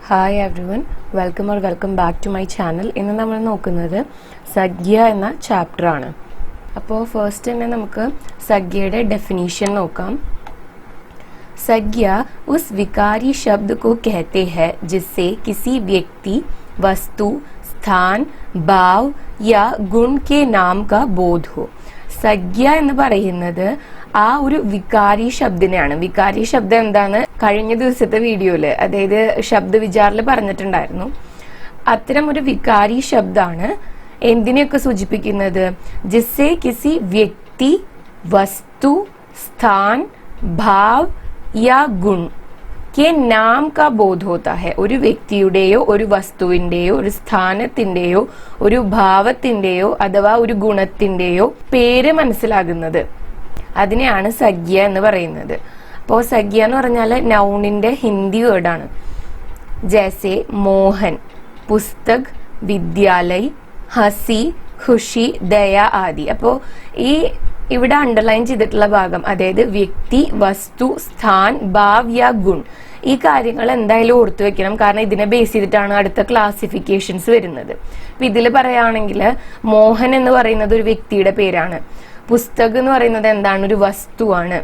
Hi everyone, welcome back to my channel. ഇന്ന് നമ്മൾ നോക്കുന്നത് സഖ്യ എന്ന ചാപ്റ്റർ ആണ്. അപ്പോൾ ഫസ്റ്റ് തന്നെ നമുക്ക് സഖ്യയുടെ ഡെഫിനിഷൻ നോക്കാം. सज्ञा उस विकारी शब्द को कहते हैं जिससे किसी व्यक्ति, वस्तु, स्थान, भाव या गुण के नाम का बोध हो. സഖ്യ എന്ന് പറയുന്നത് ആ ഒരു വികാരി ശബ്ദിനെയാണ്. വികാരി ശബ്ദം എന്താണ് കഴിഞ്ഞ ദിവസത്തെ വീഡിയോയില്, അതായത് ശബ്ദ വിചാറിൽ പറഞ്ഞിട്ടുണ്ടായിരുന്നു. അത്തരം ഒരു വികാരി ശബ്ദാണ് എന്തിനെയൊക്കെ സൂചിപ്പിക്കുന്നത്? ജിസ്സെ കിസി വ്യക്തി, വസ്തു, സ്ഥാൻ, ഭാവ് യാ ഗുൺ കെ നാം കാ ബോധ് ഹോത്താ ഹെ. ഒരു വ്യക്തിയുടെയോ ഒരു വസ്തുവിന്റെയോ ഒരു സ്ഥാനത്തിന്റെയോ ഒരു ഭാവത്തിന്റെയോ അഥവാ ഒരു ഗുണത്തിന്റെയോ പേര് മനസ്സിലാകുന്നത്, അതിനെയാണ് സഖ്യ എന്ന് പറയുന്നത്. അപ്പോൾ സഖ്യ എന്ന് പറഞ്ഞാൽ നൗണിന്റെ ഹിന്ദി വേർഡാണ്. ജैसे മോഹൻ, പുസ്തക്, വിദ്യാലയ്, ഹസി, ഖുഷി, ദയ ആദി. അപ്പോൾ ഈ ഇവിടെ അണ്ടർലൈൻ ചെയ്തിട്ടുള്ള ഭാഗം, അതായത് വ്യക്തി, വസ്തു, സ്ഥാൻ, ഭാവ് യാ ഗുൺ, ഈ കാര്യങ്ങൾ എന്തായാലും ഓർത്തു വെക്കണം. കാരണം ഇതിനെ ബേസ് ചെയ്തിട്ടാണ് അടുത്ത ക്ലാസിഫിക്കേഷൻസ് വരുന്നത്. അപ്പൊ ഇതിൽ പറയുകയാണെങ്കിൽ മോഹൻ എന്ന് പറയുന്നത് ഒരു വ്യക്തിയുടെ പേരാണ്. പുസ്തകം എന്ന് പറയുന്നത് എന്താണ്? ഒരു വസ്തുവാണ്.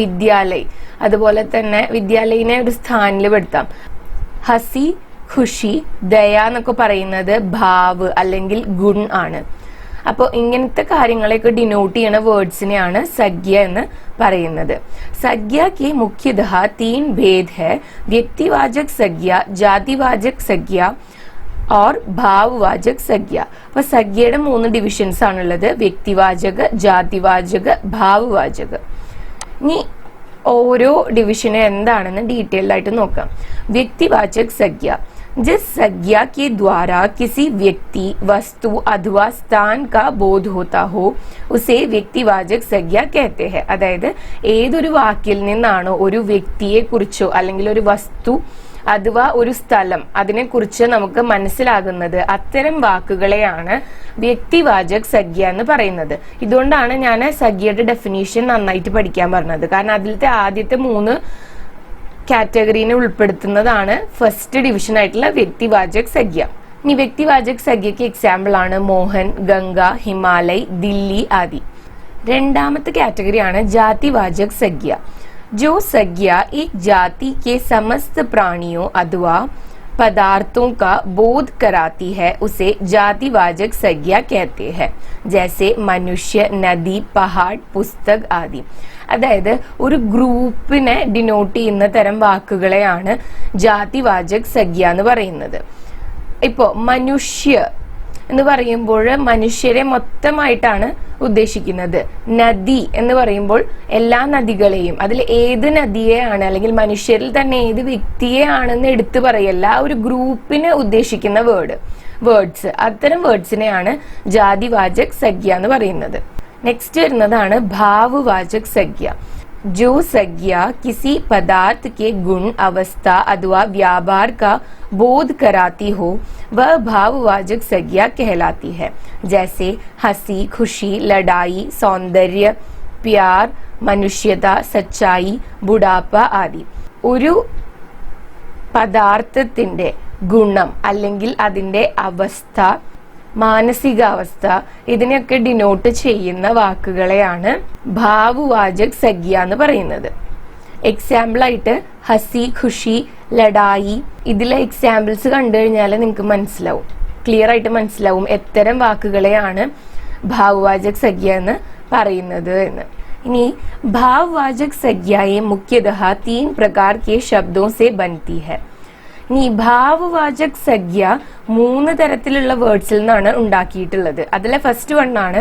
വിദ്യാലയ്, അതുപോലെ തന്നെ വിദ്യാലയിനെ ഒരു സ്ഥാനിൽ പെടുത്താം. ഹസി, ഖുഷി, ദയ എന്നൊക്കെ പറയുന്നത് ഭാവ് അല്ലെങ്കിൽ ഗുൺ ആണ്. അപ്പോൾ ഇങ്ങനത്തെ കാര്യങ്ങളെയൊക്കെ ഡിനോട്ട് ചെയ്യണ വേർഡ്സിനെയാണ് സഖ്യ എന്ന് പറയുന്നത്. സഖ്യ की मुख्यतः 3 भेद है: व्यक्तिवाचक सज्ञा, जातिवाचक सज्ञा और भाववाचक सज्ञा. അപ്പൊ സഖ്യയുടെ 3 ഡിവിഷൻസ് ആണുള്ളത്: വ്യക്തിവാചക, ജാതിവാചക, ഭാവവാചക. ഇനി ഓരോ ഡിവിഷനും എന്താണെന്ന് ഡീറ്റെയിൽഡ് ആയിട്ട് നോക്കാം. വ്യക്തിവാചക സഖ്യ, जिस संज्ञा के द्वारा किसी व्यक्ति, वस्तु अथवा स्थान का बोध होता हो उसे വ്യക്തിവാചക സംജ്ഞ कहते हैं. അതായത് ഏതൊരു വാക്കിൽ നിന്നാണോ ഒരു വ്യക്തിയെ കുറിച്ചോ അല്ലെങ്കിൽ ഒരു വസ്തു അഥവാ ഒരു സ്ഥലം അതിനെ കുറിച്ച് നമുക്ക് മനസ്സിലാകുന്നത്, അത്തരം വാക്കുകളെയാണ് വ്യക്തിവാചക സംജ്ഞ എന്ന് പറയുന്നത്. ഇതുകൊണ്ടാണ് ഞാൻ സംജ്ഞയുടെ ഡെഫിനീഷൻ നന്നായിട്ട് പഠിക്കാൻ പറഞ്ഞത്. കാരണം അതിലത്തെ ആദ്യത്തെ 3 കാറ്റഗറീനെ ഉൾപ്പെടുത്തുന്നതാണ് ഫസ്റ്റ് ഡിവിഷൻ ആയിട്ടുള്ള വ്യക്തിവാചക സംജ്ഞ. ഇനി വ്യക്തിവാചക സംജ്ഞയ്ക്ക് എക്സാമ്പിൾ ആണ് മോഹൻ, ഗംഗ, ഹിമാലയ്, ദില്ലി ആദി. രണ്ടാമത്തെ കാറ്റഗറിയാണ് ജാതിവാചക സംജ്ഞ. जो संज्ञा एक जाति के समस्त प्राणियों अथवा पदार्थों का बोध कराती है उसे जातिवाचक संज्ञा कहते हैं. जैसे मनुष्य, नदी, पहाड़, पुस्तक आदि. അതായത് ഒരു ഗ്രൂപ്പിനെ ഡിനോട്ട് ചെയ്യുന്ന തരം വാക്കുകളെയാണ് ജാതിവാചക സംജ്ഞ എന്ന് പറയുന്നത്. ഇപ്പോ മനുഷ്യ എന്ന് പറയുമ്പോൾ മനുഷ്യരെ മൊത്തമായിട്ടാണ് ഉദ്ദേശിക്കുന്നത്. നദി എന്ന് പറയുമ്പോൾ എല്ലാ നദികളെയും, അതിൽ ഏത് നദിയെയാണ് അല്ലെങ്കിൽ മനുഷ്യരിൽ തന്നെ ഏത് വ്യക്തിയെയാണെന്ന് എടുത്തു പറയല്ല, ഒരു ഗ്രൂപ്പിനെ ഉദ്ദേശിക്കുന്ന വേർഡ്സ്, അത്തരം വേർഡ്സിനെയാണ് ജാതിവാചക സംജ്ഞ എന്ന് പറയുന്നത്. നെക്സ്റ്റ് വരുന്നതാണ് ഭാവവാചക സംജ്ഞ. जो संज्ञा किसी पदार्थ के गुण, अवस्था अथवा व्यापार का बोध कराती हो वह भाववाचक संज्ञा कहलाती है. जैसे हंसी, खुशी, लड़ाई, सौंदर्य, प्यार, मनुष्यता, सच्चाई, बुढ़ापा आदि. ഒരു പദാർത്ഥത്തിന്റെ ഗുണം അല്ലെങ്കിൽ അതിന്റെ അവസ്ഥ, മാനസികാവസ്ഥ, ഇതിനെയൊക്കെ ഡിനോട്ട് ചെയ്യുന്ന വാക്കുകളെയാണ് ഭാവവാചക സംജ്ഞ എന്ന് പറയുന്നത്. എക്സാമ്പിൾ ആയിട്ട് ഹസി, ഖുഷി, ലഡായി, ഇതിലെ എക്സാമ്പിൾസ് കണ്ടു കഴിഞ്ഞാൽ നിങ്ങൾക്ക് മനസ്സിലാവും, ക്ലിയർ ആയിട്ട് മനസ്സിലാവും എത്തരം വാക്കുകളെയാണ് ഭാവവാചക സംജ്ഞ എന്ന് പറയുന്നത് എന്ന്. ഇനി ഭാവവാചക സംജ്ഞയെ മുഖ്യതः 3 प्रकार के शब्दों से बनती है. ഇനി ഭാവവാചക സംജ്ഞ 3 തരത്തിലുള്ള വേർഡ്സിൽ നിന്നാണ് ഉണ്ടാക്കിയിട്ടുള്ളത്. അതിലെ ഫസ്റ്റ് വൺ ആണ്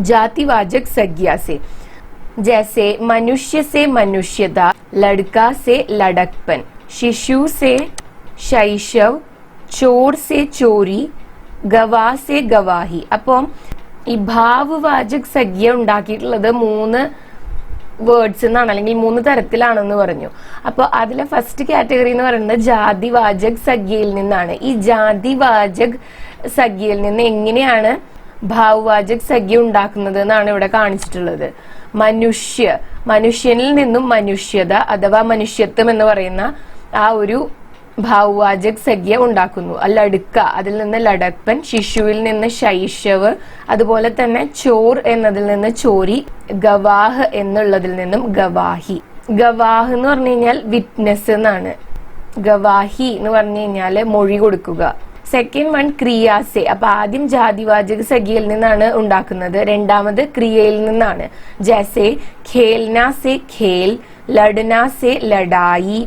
जातिवाचक संज्ञा से. जैसे मनुष्य से मनुष्यता, लड़का से लड़कपन, शिशु से शैशव, चोर से चोरी, गवाह से गवाही. അപ്പം ഈ ഭാവവാചക സംജ്ഞ ഉണ്ടാക്കിയിട്ടുള്ളത് 3 വേർഡ്സ് എന്നാണ്, അല്ലെങ്കിൽ 3 തരത്തിലാണെന്ന് പറഞ്ഞു. അപ്പോൾ അതിലെ ഫസ്റ്റ് കാറ്റഗറി എന്ന് പറയുന്നത് ജാതിവാചക സംജ്ഞയിൽ നിന്നാണ്. ഈ ജാതിവാചക സംജ്ഞയിൽ നിന്ന് എങ്ങനെയാണ് ഭാവവാചക സംജ്ഞ ഉണ്ടാക്കുന്നത് എന്നാണ് ഇവിടെ കാണിച്ചിട്ടുള്ളത്. മനുഷ്യനിൽ നിന്നും മനുഷ്യത അഥവാ മനുഷ്യത്വം എന്ന് പറയുന്ന ആ ഒരു ഭാവവാചക സംഖ്യ ഉണ്ടാക്കുന്നു. ലടുക്ക, അതിൽ നിന്ന് ലടപ്പൻ, ശിശുവിൽ നിന്ന് ശൈശവ്, അതുപോലെ തന്നെ ചോർ എന്നതിൽ നിന്ന് ചോരി, ഗവാഹ് എന്നുള്ളതിൽ നിന്നും ഗവാഹി. ഗവാഹ് എന്ന് പറഞ്ഞു കഴിഞ്ഞാൽ വിറ്റ്നസ് എന്നാണ്. ഗവാഹി എന്ന് പറഞ്ഞു കഴിഞ്ഞാൽ മൊഴി കൊടുക്കുക. സെക്കൻഡ് വൺ ക്രിയാസെ. അപ്പൊ ആദ്യം ജാതിവാചക സംഖ്യയിൽ നിന്നാണ് ഉണ്ടാക്കുന്നത്, രണ്ടാമത് ക്രിയയിൽ നിന്നാണ്. ജैसे खेलना से खेल, लड़ना से लड़ाई,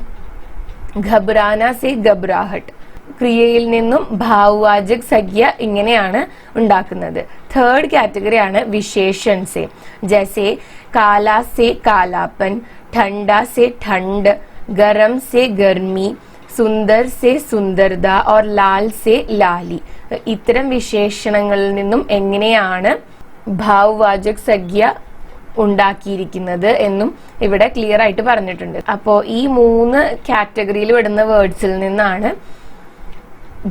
घबराना से घबराहट. ക്രിയയിൽ നിന്നും ഭാവവാചക സംഖ്യ ഇങ്ങനെയാണ് ഉണ്ടാക്കുന്നത്. തേർഡ് കാറ്റഗറിയാണ് വിശേഷൺ സെ. जैसे काला से कालापन, ठंडा से ठंड, गरम से गर्मी, സുന്ദർ സെ സുന്ദർദ ഓർ ലാൽ സെ ലാലി. ഇത്തരം വിശേഷണങ്ങളിൽ നിന്നും എങ്ങനെയാണ് ഭാവവാചക സംഖ്യ ഉണ്ടാക്കിയിരിക്കുന്നത് എന്നും ഇവിടെ ക്ലിയർ ആയിട്ട് പറഞ്ഞിട്ടുണ്ട്. അപ്പോൾ ഈ 3 കാറ്റഗറിയിൽ വിടുന്ന വേർഡ്സിൽ നിന്നാണ്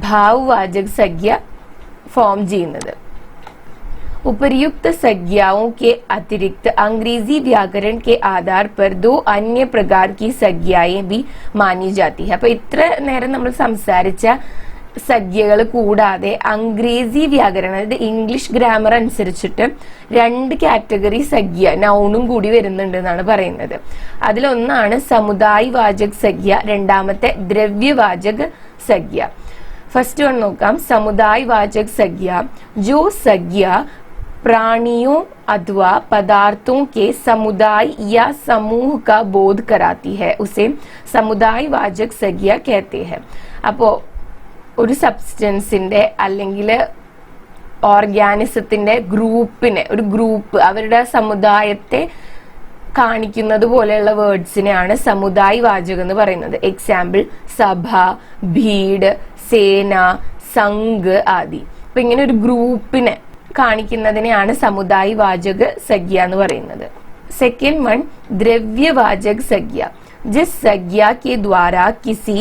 ഭാവവാചക സംഖ്യ ഫോം ചെയ്യുന്നത്. उपर्युक्त संज्ञाओं के अतिरिक्त अंग्रेजी व्याकरण के आधार पर 2 अन्य प्रकार की संज्ञाएं भी मानी जाती है. അപ്പൊ ഇത്ര നേരം നമ്മൾ സംസാരിച്ച സംഖ്യകൾ കൂടാതെ അംഗ്രേസി വ്യാകരണം, അതായത് ഇംഗ്ലീഷ് ഗ്രാമർ അനുസരിച്ചിട്ട് 2 കാറ്റഗറി സംഖ്യ നൗണും കൂടി വരുന്നുണ്ട് എന്നാണ് പറയുന്നത്. അതിലൊന്നാണ് സമുദായ വാചക സംഖ്യ, രണ്ടാമത്തെ ദ്രവ്യവാചക സംഖ്യ. ഫസ്റ്റ് വൺ നോക്കാം. സമുദായ വാചക സംഖ്യ जो संज्ञा प्राणियों अथवा पदार्थों के समुदाय या समूह का बोध कराती है उसे समुदाय वाचक संज्ञ कहते हैं. അപ്പോൾ ഒരു സബ്സ്റ്റൻസിന്റെ അല്ലെങ്കിൽ ഓർഗാനിസത്തിന്റെ ഗ്രൂപ്പിനെ, ഒരു ഗ്രൂപ്പ് അവരുടെ സമുദായത്തെ കാണിക്കുന്നത് പോലെയുള്ള വേർഡ്സിനെയാണ് സമുദായ വാചകം എന്ന് പറയുന്നത്. എക്സാമ്പിൾ സഭ, ഭീഡ്, സേന, സംഘ് ആദി. അപ്പൊ ഇങ്ങനെ ഒരു ഗ്രൂപ്പിനെ കാണിക്കുന്നതിനെയാണ് സമുദായ വാചക സംഖ്യ എന്ന് പറയുന്നത്. സെക്കൻഡ് വൺ ദ്രവ്യവാചക സംഖ്യ. ജിസ് സംഖ്യ के द्वारा किसी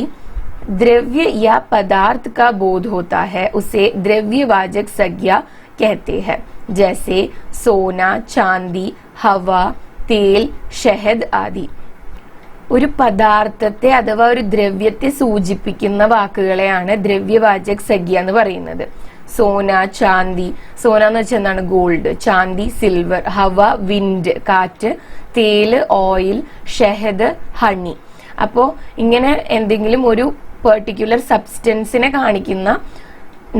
द्रव्य या पदार्थ का बोध होता है उसे द्रव्यवाचक संज्ञा कहते हैं. जैसे सोना, चांदी, हवा, तेल, शहद आदि. ഒരു പദാർത്ഥത്തെ അഥവാ ഒരു ദ്രവ്യത്തെ സൂചിപ്പിക്കുന്ന വാക്കുകളെയാണ് ദ്രവ്യവാചക സംഖ്യ എന്ന് പറയുന്നത്. സോന, ചാന്തി. സോന എന്ന് വെച്ചാൽ എന്താണ്? ഗോൾഡ്. ചാന്തി സിൽവർ. ഹവ വിൻഡ്, കാറ്റ്. തേല് ഓയിൽ. ഷഹദ് ഹണി. അപ്പോ ഇങ്ങനെ എന്തെങ്കിലും ഒരു പെർട്ടിക്കുലർ സബ്സ്റ്റൻസിനെ കാണിക്കുന്ന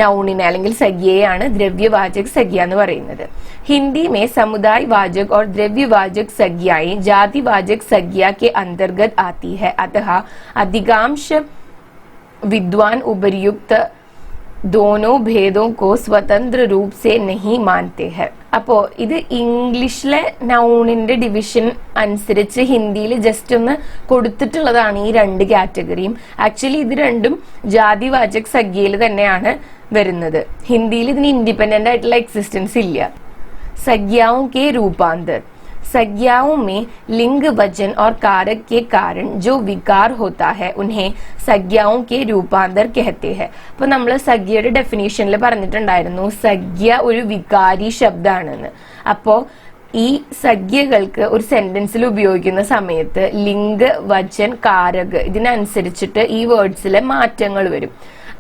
നൗണിനെ അല്ലെങ്കിൽ സംഖ്യയാണ് ദ്രവ്യവാചക സംഖ്യ എന്ന് പറയുന്നത്. हिंदी में समुदाय वाचक और द्रव्यवाचक संज्ञाएं जातिवाचक संज्ञा के अंतर्गत आती है. अतः अधिकांश विद्वान उपर्युक्त दोनों भेदों को स्वतंत्र रूप से नहीं मानते हैं. അപ്പോ ഇത് ഇംഗ്ലീഷിലെ നൗണിന്റെ ഡിവിഷൻ അനുസരിച്ച് ഹിന്ദിയിൽ ജസ്റ്റ് ഒന്ന് കൊടുത്തിട്ടുള്ളതാണ് ഈ 2 കാറ്റഗറിയും. ആക്ച്വലി ഇത് രണ്ടും ജാതിവാചക സംഖ്യയിൽ തന്നെയാണ് വരുന്നത്. ഹിന്ദിയിൽ ഇതിന് ഇൻഡിപെൻഡന്റ് ആയിട്ടുള്ള എക്സിസ്റ്റൻസ് ഇല്ല. संज्ञाओं के रूपांतर. संज्ञाओं में लिंग, वचन और कारक के कारण जो विकार होता है उन्हें संज्ञाओं के रूपांतर कहते हैं. അപ്പോൾ നമ്മൾ സംഖ്യയുടെ ഡെഫിനിഷനിൽ പറഞ്ഞിട്ടുണ്ടായിരുന്നു സംഖ്യ ഒരു വികാരി ശബ്ദമാണെന്ന്. അപ്പോൾ ഈ സംഖ്യകൾക്ക് ഒരു സെന്റൻസിൽ ഉപയോഗിക്കുന്ന സമയത്ത് ലിംഗ്, വചൻ, കാരക് ഇതിനനുസരിച്ചിട്ട് ഈ വേർഡ്സിലെ മാറ്റങ്ങൾ വരും.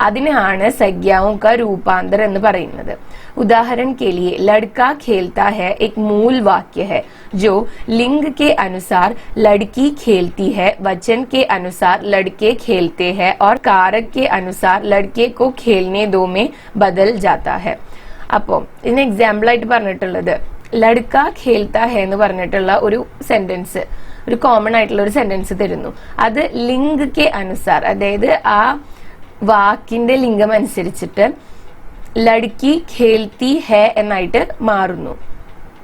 അതിനാണ് संज्ञाओं का रूपांतर എന്ന് പറയുന്നത്. उदाहरण के लिए लड़का खेलता है एक मूल वाक्य है जो लिंग के अनुसार लड़की खेलती है, वचन के अनुसार लड़के खेलते हैं और कारक के अनुसार लड़के को खेलने दो में बदल जाता है. അപ്പോൾ ഇതിന് എക്സാമ്പിൾ ആയിട്ട് പറഞ്ഞിട്ടുള്ളത് ലഡ്ക ഖേൽത്ത ഹെ എന്ന് പറഞ്ഞിട്ടുള്ള ഒരു സെന്റൻസ്, ഒരു കോമൺ ആയിട്ടുള്ള ഒരു സെന്റൻസ് തരുന്നു. അത് ലിംഗ് കെ അനുസാർ, അതായത് ആ വാക്കിന്റെ ലിംഗം അനുസരിച്ചിട്ട് ലഡ്കി ഖേൽത്തി ഹെ എന്നായിട്ട് മാറുന്നു.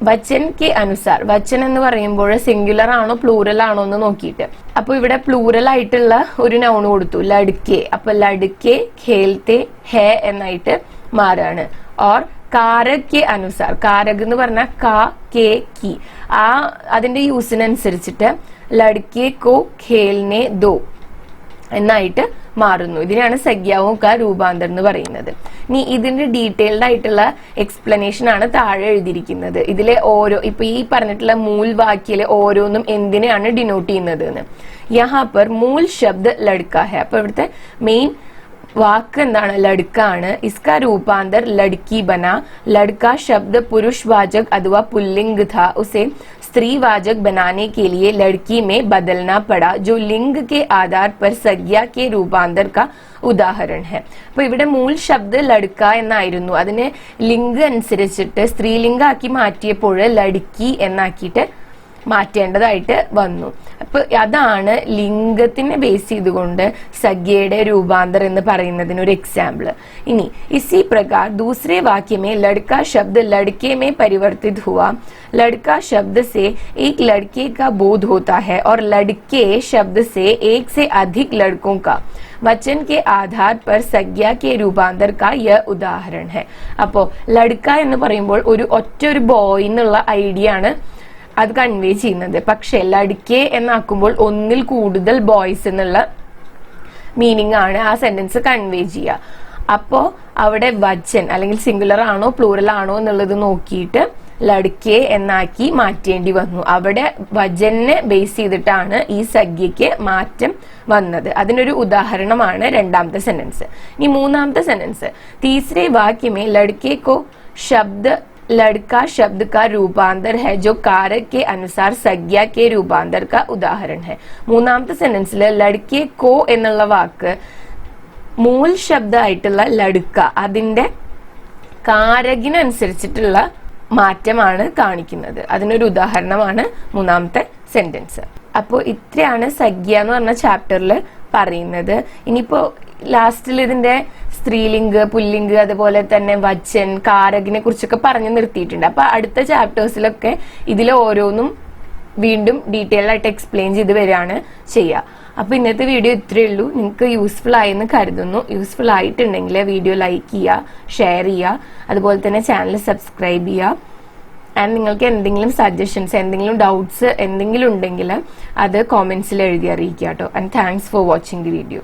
വചൻ കെ അനുസാർ, വചൻ എന്ന് പറയുമ്പോൾ സിംഗുലർ ആണോ പ്ലൂറൽ ആണോ എന്ന് നോക്കിയിട്ട്. അപ്പൊ ഇവിടെ പ്ലൂറൽ ആയിട്ടുള്ള ഒരു നൗൺ കൊടുത്തു ലഡ്കെ. അപ്പൊ ലഡ്കെ ഖേൽത്തെ ഹെ എന്നായിട്ട് മാറാണ്. ഓർ കാരക് കെ അനുസാർ, കാരക് എന്ന് പറഞ്ഞാൽ കാ കെ കി, ആ അതിന്റെ യൂസിനനുസരിച്ചിട്ട് ലഡ്കെ കോ ഖേൽനെ ദോ, എന്നായിട്ട് മാറുന്നു. ഇതിനാണ് സഖ്യാവും ക രൂപാന്തർ എന്ന് പറയുന്നത്. ഇനി ഇതിന്റെ ഡീറ്റെയിൽഡ് ആയിട്ടുള്ള എക്സ്പ്ലനേഷൻ ആണ് താഴെ എഴുതിയിരിക്കുന്നത്. ഇതിലെ ഓരോ ഇപ്പൊ ഈ പറഞ്ഞിട്ടുള്ള മൂൽ വാക്യയിലെ ഓരോന്നും എന്തിനെയാണ് ഡിനോട്ട് ചെയ്യുന്നത് എന്ന്. യഹാ പർ മൂൽ ശബ്ദ ലഡ്ക ഹെ. അപ്പൊ ഇവിടുത്തെ മെയിൻ വാക്ക് എന്താണ്? ലഡ്ക ആണ്. ഇസ്കാ രൂപാന്തർ ലഡ്കി ബന. ലഡ്ക ശബ്ദ പുരുഷ വാചക് അഥവാ പുല്ലിംഗ് था, उसे स्त्रीवाचक बनाने के लिए लड़की में बदलना पड़ा, जो लिंग के आधार पर संज्ञा के रूपांतर का ഉദാഹരണം ഹെ. അപ്പൊ ഇവിടെ മൂൽ ശബ്ദ ലഡ്ക എന്നായിരുന്നു. അതിനെ ലിംഗ് അനുസരിച്ചിട്ട് സ്ത്രീലിംഗാക്കി മാറ്റിയപ്പോൾ ലഡ്കി എന്നാക്കിയിട്ട് മാറ്റേണ്ടതായിട്ട് വന്നു. അപ്പൊ അതാണ് ലിംഗത്തിനെ ബേസ് ചെയ്തുകൊണ്ട് സഖ്യയുടെ രൂപാന്തർ എന്ന് പറയുന്നതിന് ഒരു എക്സാമ്പിൾ. ഇനി इसी प्रकार दूसरे वाक्य में लड़का शब्द लड़के में परिवर्तित हुआ. लड़का शब्द से एक लड़के का बोध होता है और लड़के शब्द से एक से अधिक लड़कों का वचन के आधार पर संज्ञा के रूपांतर का यह उदाहरण है. അപ്പോ ലഡ്ക എന്ന് പറയുമ്പോൾ ഒരു ബോയ് എന്നുള്ള ഐഡിയ ആണ് അത് കൺവേ ചെയ്യുന്നത്. പക്ഷെ ലഡ്കെ എന്നാക്കുമ്പോൾ ഒന്നിൽ കൂടുതൽ ബോയ്സ് എന്നുള്ള മീനിങ് ആണ് ആ സെന്റൻസ് കൺവേ ചെയ്യുക. അപ്പോ അവിടെ വചൻ അല്ലെങ്കിൽ സിംഗുലർ ആണോ പ്ലൂറൽ ആണോ എന്നുള്ളത് നോക്കിയിട്ട് ലഡ്കെ എന്നാക്കി മാറ്റേണ്ടി വന്നു. അവിടെ വചനെ ബേസ് ചെയ്തിട്ടാണ് ഈ സഖ്യക്ക് മാറ്റം വന്നത്. അതിനൊരു ഉദാഹരണമാണ് രണ്ടാമത്തെ സെന്റൻസ്. ഇനി മൂന്നാമത്തെ സെന്റൻസ്, तीसरे वाक्य में लड़के को शब्द लड़का शब्द का रूपांतर है, जो कारक के अनुसार संज्ञा के रूपांतर का उदाहरण है. മൂന്നാമത്തെ സെന്റൻസിൽ ലഡ്കെ കോ എന്നുള്ള വാക്ക് മൂൽ ശബ്ദമായിട്ടുള്ള ലഡ്ക അതിന്റെ കാരകിനനുസരിച്ചിട്ടുള്ള മാറ്റമാണ് കാണിക്കുന്നത്. അതിനൊരു ഉദാഹരണമാണ് മൂന്നാമത്തെ സെന്റൻസ്. അപ്പോൾ ഇത്രയാണ് സഖ്യ എന്ന് പറഞ്ഞ ചാപ്റ്ററിൽ പറയുന്നത്. ഇനിയിപ്പോ ലാസ്റ്റിൽ ഇതിന്റെ സ്ത്രീലിംഗ്, പുല്ലിംഗ്, അതുപോലെ തന്നെ വചൻ, കാരകിനെ കുറിച്ചൊക്കെ പറഞ്ഞു നിർത്തിയിട്ടുണ്ട്. അപ്പൊ അടുത്ത ചാപ്റ്റേഴ്സിലൊക്കെ ഇതിലെ ഓരോന്നും വീണ്ടും ഡീറ്റെയിൽ ആയിട്ട് എക്സ്പ്ലെയിൻ ചെയ്ത് വരികയാണ് ചെയ്യുക. അപ്പൊ ഇന്നത്തെ വീഡിയോ ഇത്രയേ ഉള്ളൂ. നിങ്ങൾക്ക് യൂസ്ഫുൾ ആയെന്ന് കരുതുന്നു. യൂസ്ഫുൾ ആയിട്ടുണ്ടെങ്കിൽ വീഡിയോ ലൈക്ക് ചെയ്യുക, ഷെയർ ചെയ്യുക, അതുപോലെ തന്നെ ചാനൽ സബ്സ്ക്രൈബ് ചെയ്യുക. ആൻഡ് നിങ്ങൾക്ക് എന്തെങ്കിലും സജഷൻസ്, എന്തെങ്കിലും ഡൗട്ട്സ് എന്തെങ്കിലും ഉണ്ടെങ്കിൽ അത് കോമെന്റ്സിൽ എഴുതി അറിയിക്കുക കേട്ടോ. And thanks for watching the video.